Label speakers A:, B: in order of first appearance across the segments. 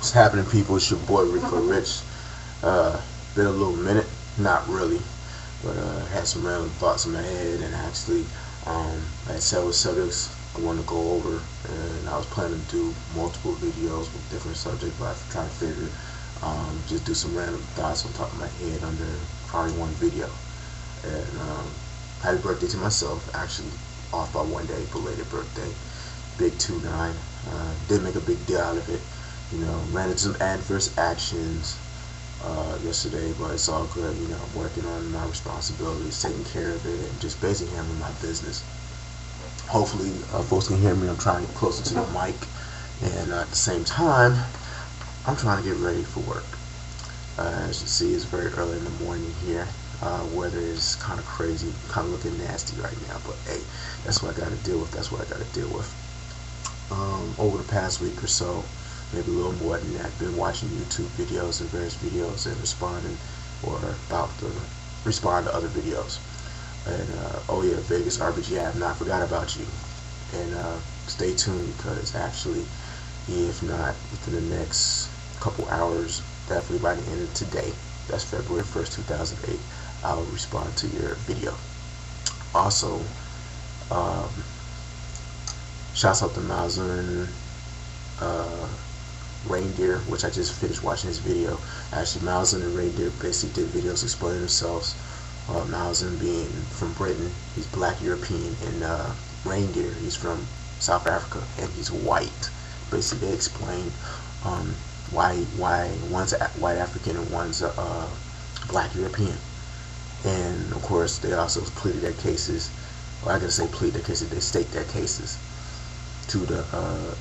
A: What's happening, people? It's your boy Rico Rich. Been a little minute, not really, but had some random thoughts in my head, and actually, I had several subjects I wanted to go over, and I was planning to do multiple videos with different subjects, but I'm trying to figure, just do some random thoughts on top of my head under probably one video. And happy birthday to myself, actually, off by one day, belated birthday, big 2-9. Didn't make a big deal out of it. Ran into some adverse actions yesterday, but it's all good. I'm working on my responsibilities, taking care of it, and just basically handling my business. Hopefully, folks can hear me. I'm trying to get closer to the mic, and at the same time, I'm trying to get ready for work. As you see, it's very early in the morning here. Weather is kind of crazy, kind of looking nasty right now, but hey, that's what I got to deal with. That's what I got to deal with. Over the past week or so, maybe a little more than that, I've been watching YouTube videos and various videos and responding or about to respond to other videos. And oh yeah, Vegas RPG, I have not forgot about you. And stay tuned, because actually, if not within the next couple hours, definitely by the end of today, that's February 1st, 2008, I will respond to your video. Also, shouts out to Malzern Reindeer, which I just finished watching his video. Actually, Malzern and Reindeer basically did videos explaining themselves. Malzern being from Britain, he's black European, and Reindeer, he's from South Africa, and he's white. Basically, they explain why one's a white African and one's a black European. And of course, they also pleaded their cases. Well, I gotta say plead their cases. They state their cases to the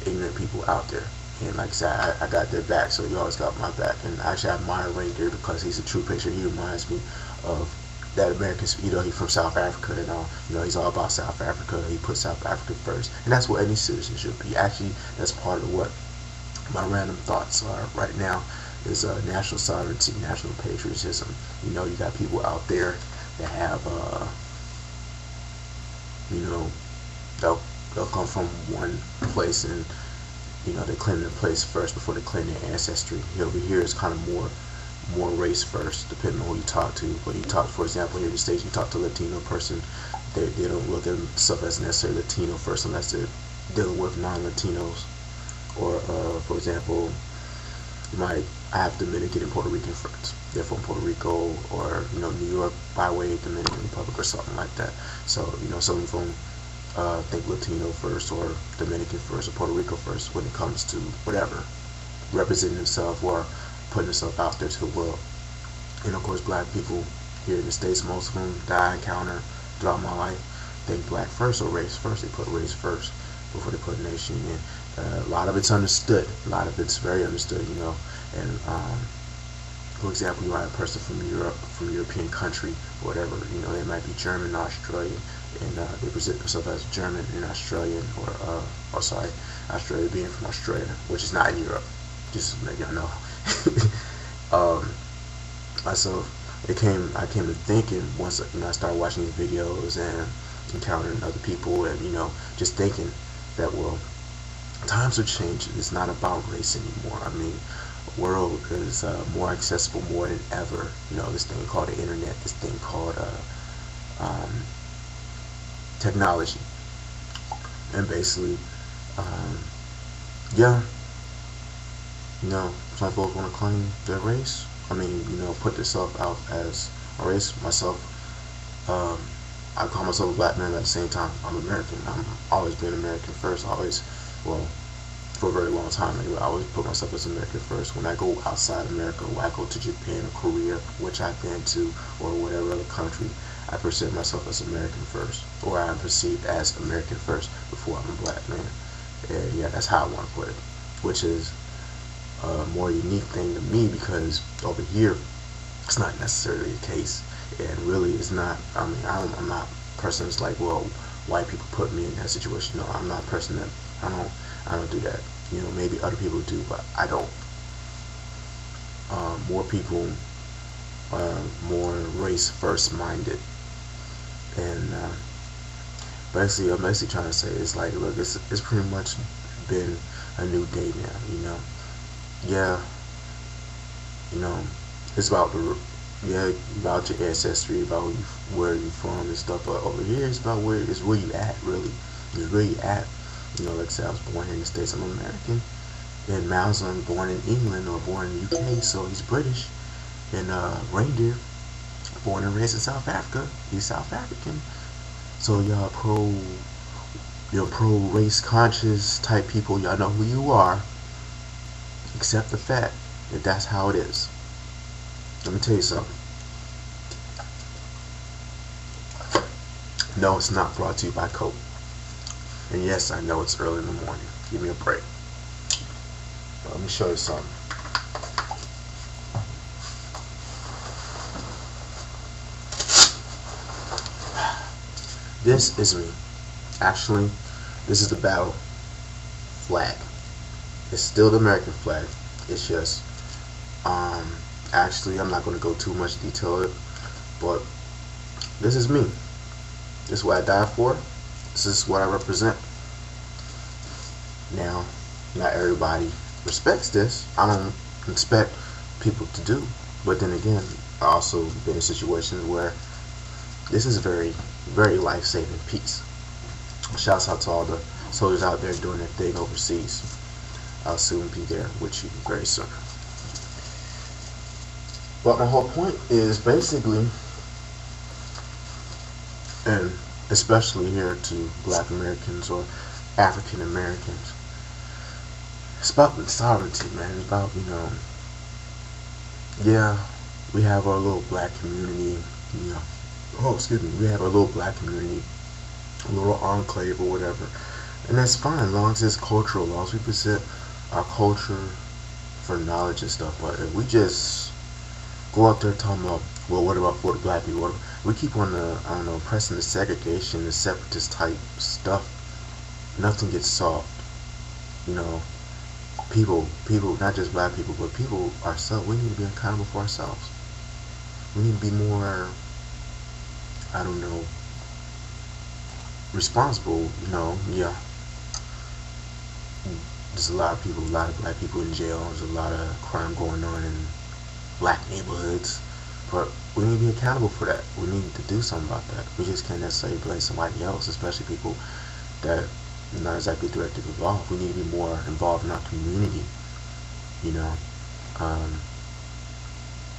A: ignorant people out there. And like I said, I got their back, so he always got my back. And actually, I admire Reindeer because he's a true patriot. He reminds me of that American, he's from South Africa and all. He's all about South Africa. He puts South Africa first, and that's what any citizen should be. Actually, that's part of what my random thoughts are right now. Is national sovereignty, national patriotism. You got people out there that have, they'll come from one place and they claim their place first before they claim their ancestry. Over here is kind of more race first, depending on who you talk to. But you talk, for example, here in the States, you talk to a Latino person, they don't look at themselves as necessarily Latino first unless they're dealing with non-Latinos. Or, for example, I have Dominican and Puerto Rican friends. They're from Puerto Rico or New York by way of Dominican Republic or something like that. So some of them think Latino first or Dominican first or Puerto Rico first when it comes to whatever, representing themselves or putting themselves out there to the world. And of course, black people here in the States, most of them that I encounter throughout my life, think black first or race first. They put race first before they put nation in. A lot of it's understood. A lot of it's very understood, And for example, you might have a person from Europe, from a European country, or whatever. They might be German, Australian, and they present themselves as German and Australian, or Australia being from Australia, which is not in Europe. Just to let y'all know. I came to thinking once I started watching these videos and encountering other people, and just thinking that, well, times are changing. It's not about race anymore. I mean, the world is more accessible more than ever. This thing called the internet, this thing called technology, and basically, some folks want to claim their race. I mean, put themselves out as a race. Myself, I call myself a black man. At the same time, I'm American. I'm always been American first. For a very long time anyway, I always put myself as American first. When I go outside America, when I go to Japan or Korea, which I've been to, or whatever other country, I present myself as American first, or I'm perceived as American first before I'm a black man. And yeah, that's how I want to put it, which is a more unique thing to me, because over here, it's not necessarily the case, and really it's not. I mean, I'm not a person that's like, well, white people put me in that situation. No, I'm not a person that, I don't do that. Maybe other people do, but I don't. More people are more race first minded, and basically, I'm basically trying to say it's like, look, it's pretty much been a new day now. yeah, you know, it's about the yeah, about your ancestry, about where you from and stuff. But over here, it's about where you at, really. It's where you at. You know, like I said, I was born here in the States. I'm American. And Malcolm born in England or born in the UK, so he's British. And Reindeer, born and raised in South Africa, he's South African. So you're pro race conscious type people. Y'all know who you are. Accept the fact that that's how it is. Let me tell you something. No, it's not brought to you by Coke. And yes, I know it's early in the morning. Give me a break. Let me show you something. This is me. Actually, this is the battle flag. It's still the American flag. It's just, actually, I'm not going to go too much detail it, but this is me. This is what I died for. This is what I represent. Now, not everybody respects this. I don't expect people to do, but then again, I also been in situations where this is very, very life-saving piece. Shouts out to all the soldiers out there doing their thing overseas. I'll soon be there with you very soon. But my whole point is basically, and especially here to Black Americans or African Americans, it's about the sovereignty, man. It's about, yeah, we have our little black community, we have our little black community, a little enclave or whatever, and that's fine as long as it's cultural, as long as we present our culture for knowledge and stuff. But if we just go out there talking about, well, what about for the black people? We keep on pressing the segregation, the separatist type stuff. Nothing gets solved. People, not just black people, but people ourselves. We need to be accountable for ourselves. We need to be more, responsible. Yeah. There's a lot of black people in jail. There's a lot of crime going on in black neighborhoods. But we need to be accountable for that. We need to do something about that. We just can't necessarily blame somebody else, especially people that are not exactly directly involved. We need to be more involved in our community.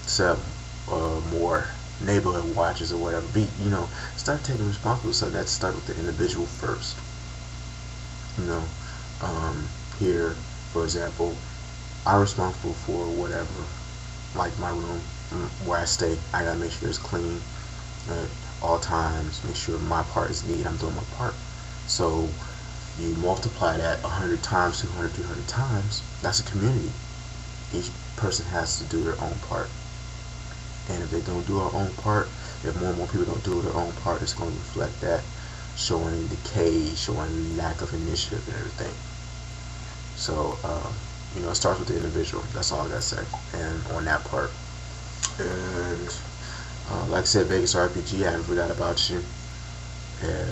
A: Set more neighborhood watches or whatever. Start taking responsibility. So that start with the individual first. Here, for example, I'm responsible for whatever, like my room where I stay. I gotta make sure it's clean at all times. Make sure my part is neat. I'm doing my part. So you multiply that 100 times, 200, 300 times. That's a community. Each person has to do their own part. And if they don't do our own part, if more and more people don't do their own part, it's going to reflect that, showing decay, showing lack of initiative and everything. So, it starts with the individual. That's all I gotta say. And on that part. And like I said, Vegas RPG, I haven't forgot about you. And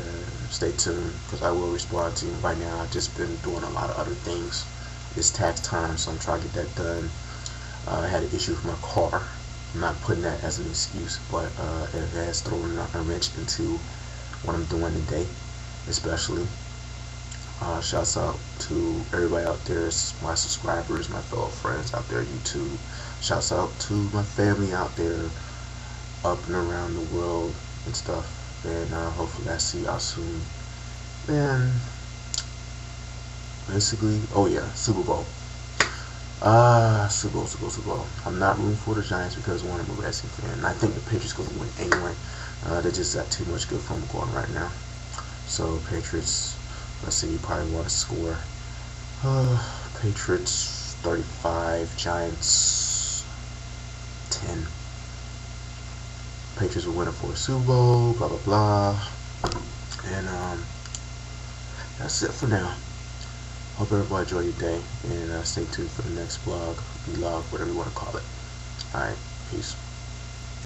A: stay tuned, because I will respond to you. Right now, I've just been doing a lot of other things. It's tax time, so I'm trying to get that done. I had an issue with my car. I'm not putting that as an excuse, but it has thrown a wrench into what I'm doing today, especially. Shouts out to everybody out there, my subscribers, my fellow friends out there, YouTube. Shouts out to my family out there, up and around the world and stuff. And hopefully I see y'all soon. And basically, oh yeah, Super Bowl. Super Bowl. I'm not rooting for the Giants because one, I'm a Redskins fan, and I think the Patriots going to win anyway. They just got too much good form going right now. So Patriots, let's see, you probably want to score. Patriots 35, Giants 10. Patriots will win it for a Super Bowl, blah blah blah. And that's it for now. Hope everybody enjoy your day, and stay tuned for the next vlog, vlog, whatever you want to call it. Alright, peace.